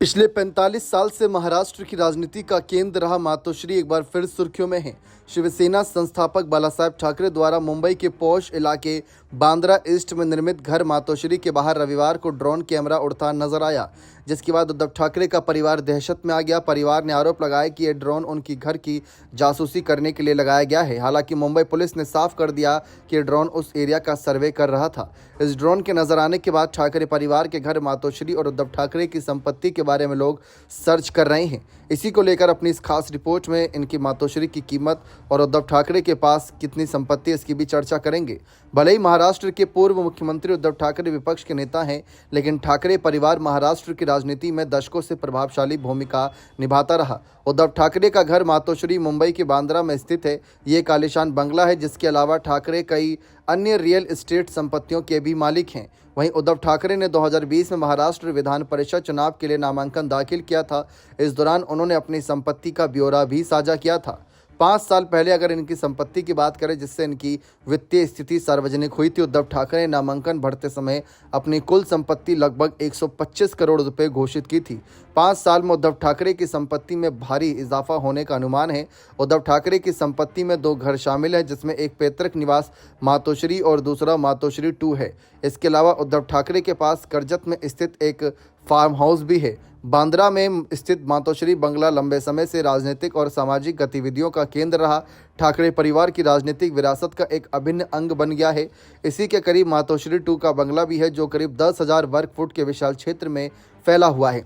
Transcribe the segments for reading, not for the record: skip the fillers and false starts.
पिछले 45 साल से महाराष्ट्र की राजनीति का केंद्र रहा मातोश्री एक बार फिर सुर्खियों में है। शिवसेना संस्थापक बालासाहेब ठाकरे द्वारा मुंबई के पौष इलाके बांद्रा ईस्ट में निर्मित घर मातोश्री के बाहर रविवार को ड्रोन कैमरा उड़ता नजर आया, जिसके बाद उद्धव ठाकरे का परिवार दहशत में आ गया। परिवार ने आरोप लगाया कि यह ड्रोन उनकी घर की जासूसी करने के लिए लगाया गया है। हालांकि मुंबई पुलिस ने साफ कर दिया कि यह ड्रोन उस एरिया का सर्वे कर रहा था। इस ड्रोन के नजर आने के बाद ठाकरे परिवार के घर मातोश्री और उद्धव ठाकरे की संपत्ति के बारे में लोग सर्च कर रहे हैं। इसी को लेकर अपनी इस खास रिपोर्ट में इनकी मातोश्री की कीमत और उद्धव ठाकरे के पास कितनी संपत्ति है, इसकी भी चर्चा करेंगे। भले ही महाराष्ट्र के पूर्व मुख्यमंत्री उद्धव ठाकरे विपक्ष के नेता हैं, लेकिन ठाकरे परिवार महाराष्ट्र की राजनीति में दशकों से प्रभावशाली भूमिका निभाता रहा। उद्धव ठाकरे का घर मातोश्री मुंबई के बांद्रा में स्थित है। ये एक आलीशान बंगला है, जिसके अलावा ठाकरे कई अन्य रियल एस्टेट संपत्तियों के भी मालिक हैं। वहीं उद्धव ठाकरे ने 2020 में महाराष्ट्र विधान परिषद चुनाव के लिए नामांकन दाखिल किया था। इस दौरान उन्होंने अपनी संपत्ति का ब्यौरा भी साझा किया था। 5 साल पहले अगर इनकी संपत्ति की बात करें, जिससे इनकी वित्तीय स्थिति सार्वजनिक हुई थी, उद्धव ठाकरे ने नामांकन भरते समय अपनी कुल संपत्ति लगभग 125 करोड़ रुपए घोषित की थी। 5 साल में उद्धव ठाकरे की संपत्ति में भारी इजाफा होने का अनुमान है। उद्धव ठाकरे की संपत्ति में 2 घर शामिल हैं, जिसमें एक पैतृक निवास मातोश्री और दूसरा मातोश्री 2 है। इसके अलावा उद्धव ठाकरे के पास कर्जत में स्थित एक फार्म हाउस भी है। बांद्रा में स्थित मातोश्री बंगला लंबे समय से राजनीतिक और सामाजिक गतिविधियों का केंद्र रहा। ठाकरे परिवार की राजनीतिक विरासत का एक अभिन्न अंग बन गया है। इसी के करीब मातोश्री 2 का बंगला भी है, जो करीब 10,000 वर्ग फुट के विशाल क्षेत्र में फैला हुआ है।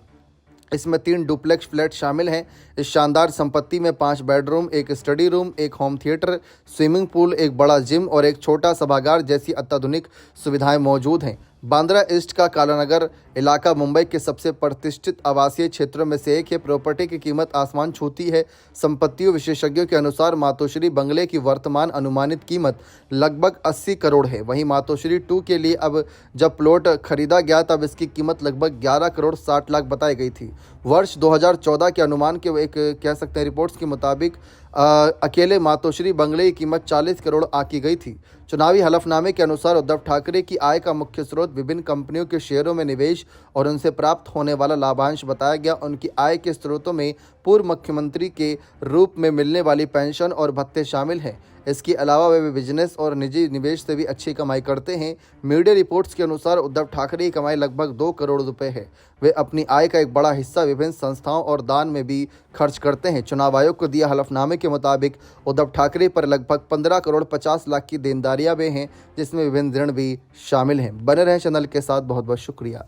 इसमें 3 डुप्लेक्स फ्लैट शामिल हैं। इस शानदार संपत्ति में 5 बेडरूम, एक स्टडी रूम, एक होम थिएटर, स्विमिंग पूल, एक बड़ा जिम और एक छोटा सभागार जैसी अत्याधुनिक सुविधाएं मौजूद हैं। बांद्रा ईस्ट का कालानगर इलाका मुंबई के सबसे प्रतिष्ठित आवासीय क्षेत्रों में से एक है। प्रॉपर्टी की कीमत आसमान छूती है। संपत्तियों विशेषज्ञों के अनुसार मातोश्री बंगले की वर्तमान अनुमानित कीमत लगभग 80 करोड़ है। वहीं मातोश्री 2 के लिए अब जब प्लॉट खरीदा गया, तब इसकी कीमत लगभग 11 करोड़ 60 लाख बताई गई थी। वर्ष 2014 के अनुमान के एक कह सकते हैं रिपोर्ट्स के मुताबिक अकेले मातोश्री बंगले की कीमत 40 करोड़ आकी गई थी। चुनावी हलफनामे के अनुसार उद्धव ठाकरे की आय का मुख्य स्रोत विभिन्न कंपनियों के शेयरों में निवेश और उनसे प्राप्त होने वाला लाभांश बताया गया। उनकी आय के स्रोतों में पूर्व मुख्यमंत्री के रूप में मिलने वाली पेंशन और भत्ते शामिल हैं। इसके अलावा वे बिजनेस और निजी निवेश से भी अच्छी कमाई करते हैं। मीडिया रिपोर्ट्स के अनुसार उद्धव ठाकरे की कमाई लगभग 2 करोड़ रुपए है। वे अपनी आय का एक बड़ा हिस्सा विभिन्न संस्थाओं और दान में भी खर्च करते हैं। चुनाव आयोग को दिया हलफनामे के मुताबिक उद्धव ठाकरे पर लगभग 15 करोड़ 50 लाख की देनदारियां भी हैं, जिसमें विभिन्न ऋण भी शामिल हैं। बने रहें चैनल के साथ। बहुत बहुत शुक्रिया।